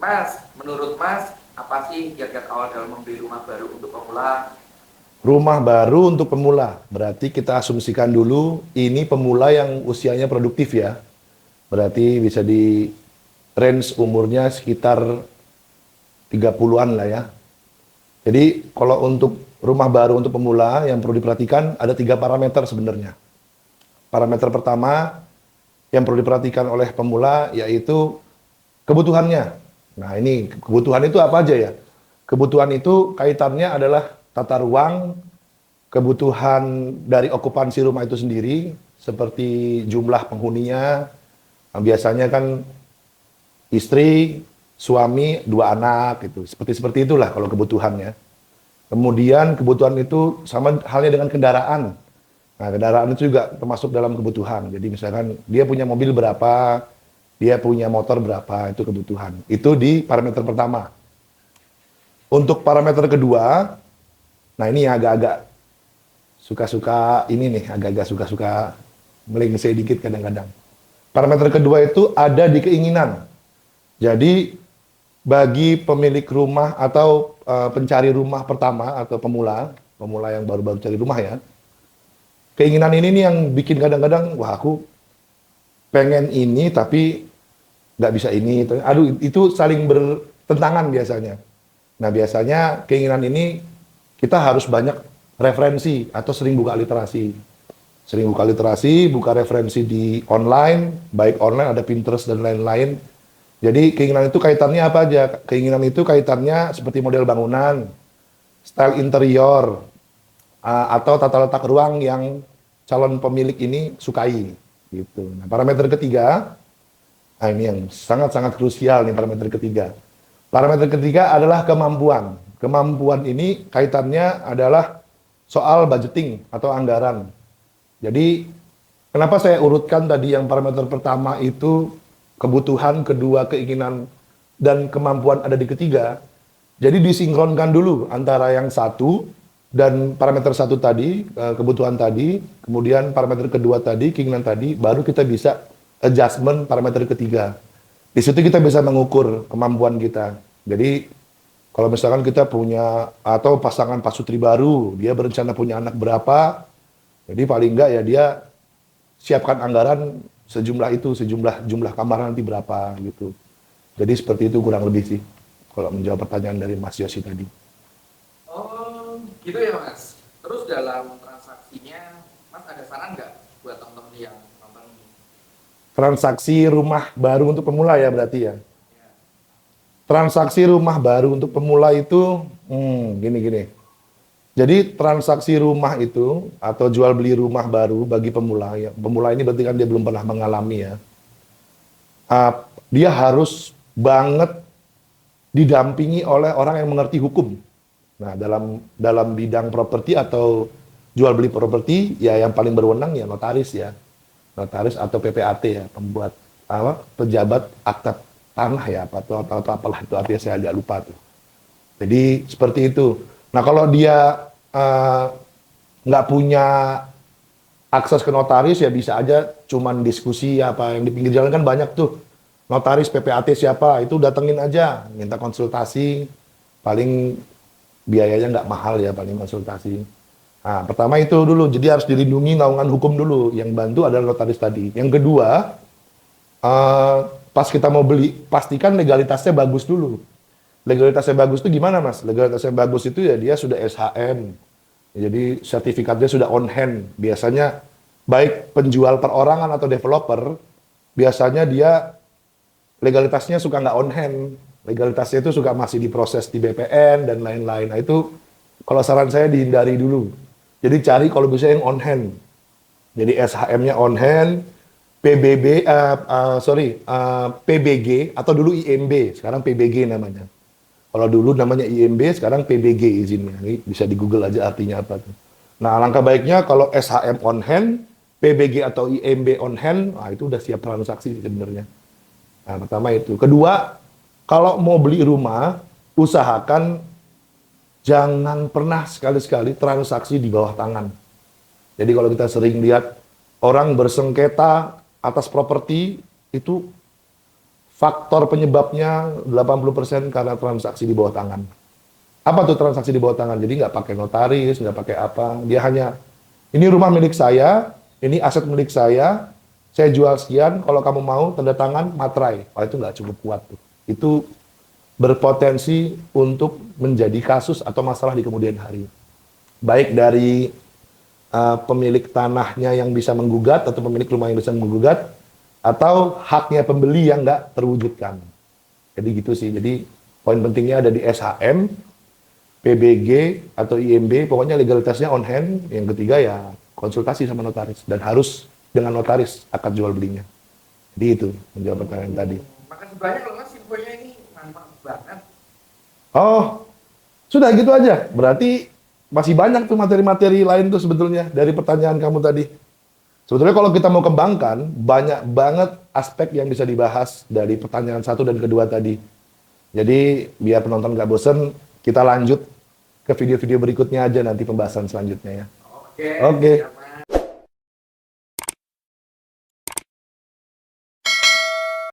Mas, menurut Mas, apa sih kiat-kiat awal dalam membeli rumah baru untuk pemula? Rumah baru untuk pemula. Berarti kita asumsikan dulu ini pemula yang usianya produktif ya. Berarti bisa di range umurnya sekitar 30-an lah ya. Jadi kalau untuk rumah baru untuk pemula yang perlu diperhatikan ada 3 parameter sebenarnya. Parameter pertama yang perlu diperhatikan oleh pemula yaitu kebutuhannya. Nah ini kebutuhan itu apa aja ya? Kebutuhan itu kaitannya adalah tata ruang, kebutuhan dari okupansi rumah itu sendiri, seperti jumlah penghuninya. Nah, biasanya kan istri, suami, 2 anak gitu. Seperti itulah kalau kebutuhannya. Kemudian kebutuhan itu sama halnya dengan kendaraan. Nah, kendaraan itu juga termasuk dalam kebutuhan. Jadi misalkan dia punya mobil berapa, dia punya motor berapa, itu kebutuhan. Itu di parameter pertama. Untuk parameter kedua, nah ini agak-agak suka-suka ini nih, agak-agak suka-suka melengseh dikit kadang-kadang. Parameter kedua itu ada di keinginan. Jadi bagi pemilik rumah atau pencari rumah pertama atau pemula yang baru-baru cari rumah ya, keinginan ini nih yang bikin kadang-kadang, wah aku pengen ini tapi nggak bisa ini. Aduh, itu saling bertentangan biasanya. Nah biasanya keinginan ini kita harus banyak referensi atau sering buka literasi. Sering buka literasi, buka referensi di online, baik online ada Pinterest dan lain-lain. Jadi keinginan itu kaitannya apa aja? Keinginan itu kaitannya seperti model bangunan, style interior, atau tata letak ruang yang calon pemilik ini sukai. Gitu. Nah, parameter ketiga, nah ini yang sangat-sangat krusial nih parameter ketiga. Parameter ketiga adalah kemampuan. Kemampuan ini kaitannya adalah soal budgeting atau anggaran. Jadi, kenapa saya urutkan tadi yang parameter pertama itu kebutuhan, kedua keinginan, dan kemampuan ada di ketiga. Jadi disinkronkan dulu antara yang satu dan parameter satu tadi, kebutuhan tadi, kemudian parameter kedua tadi, keinginan tadi, baru kita bisa adjustment parameter ketiga. Di situ kita bisa mengukur kemampuan kita. Jadi kalau misalkan kita punya atau pasangan pasutri baru, dia berencana punya anak berapa, jadi paling enggak ya dia siapkan anggaran sejumlah itu, jumlah kamar nanti berapa gitu. Jadi seperti itu kurang lebih sih, kalau menjawab pertanyaan dari Mas Yosi tadi. Oh, gitu ya Mas. Terus dalam transaksinya, Mas ada saran nggak buat teman-teman yang nonton ini? Transaksi rumah baru untuk pemula ya berarti ya. Ya. Transaksi rumah baru untuk pemula itu, gini-gini. Jadi transaksi rumah itu atau jual beli rumah baru bagi pemula, ya pemula ini berarti kan dia belum pernah mengalami ya. Dia harus banget didampingi oleh orang yang mengerti hukum. Nah, dalam bidang properti atau jual beli properti, ya yang paling berwenang ya notaris ya. Notaris atau PPAT ya, pembuat pejabat akta tanah ya, atau apalah itu artinya saya agak lupa tuh. Jadi seperti itu. Nah, kalau dia nggak punya akses ke notaris ya bisa aja cuman diskusi apa yang di pinggir jalan kan banyak tuh. Notaris PPAT siapa, itu datengin aja, minta konsultasi, paling biayanya nggak mahal ya, paling konsultasi. Nah, pertama itu dulu, jadi harus dilindungi naungan hukum dulu, yang bantu adalah notaris tadi. Yang kedua, pas kita mau beli, pastikan legalitasnya bagus dulu. Legalitasnya bagus itu gimana Mas? Legalitasnya bagus itu ya dia sudah SHM, jadi sertifikatnya sudah on hand. Biasanya baik penjual perorangan atau developer, biasanya dia legalitasnya suka nggak on hand, legalitasnya itu suka masih diproses di BPN dan lain-lain. Nah itu kalau saran saya dihindari dulu. Jadi cari kalau bisa yang on hand. Jadi SHM-nya on hand, PBG atau dulu IMB, sekarang PBG namanya. Kalau dulu namanya IMB, sekarang PBG izinnya. Ini bisa di Google aja artinya apa tuh. Nah, alangkah baiknya kalau SHM on hand, PBG atau IMB on hand, nah itu udah siap transaksi sebenarnya. Nah, pertama itu. Kedua, kalau mau beli rumah, usahakan jangan pernah sekali-sekali transaksi di bawah tangan. Jadi kalau kita sering lihat orang bersengketa atas properti, itu faktor penyebabnya 80% karena transaksi di bawah tangan. Apa tuh transaksi di bawah tangan? Jadi nggak pakai notaris, nggak pakai apa. Dia hanya, ini rumah milik saya, ini aset milik saya jual sekian, kalau kamu mau tanda tangan, materai. Oh, itu nggak cukup kuat tuh. Itu berpotensi untuk menjadi kasus atau masalah di kemudian hari. Baik dari pemilik tanahnya yang bisa menggugat atau pemilik rumah yang bisa menggugat, atau haknya pembeli yang nggak terwujudkan. Jadi gitu sih. Jadi poin pentingnya ada di SHM, PBG atau IMB, pokoknya legalitasnya on hand. Yang ketiga ya konsultasi sama notaris dan harus dengan notaris akad jual belinya. Jadi itu menjawab pertanyaan tadi. Makasih banyak loh Mas, infonya ini mantap banget. Oh, sudah gitu aja. Berarti masih banyak tuh materi-materi lain tuh sebetulnya dari pertanyaan kamu tadi. Sebetulnya kalau kita mau kembangkan, banyak banget aspek yang bisa dibahas dari pertanyaan satu dan kedua tadi. Jadi biar penonton nggak bosen, kita lanjut ke video-video berikutnya aja nanti pembahasan selanjutnya ya. Oke. Oke. Siap.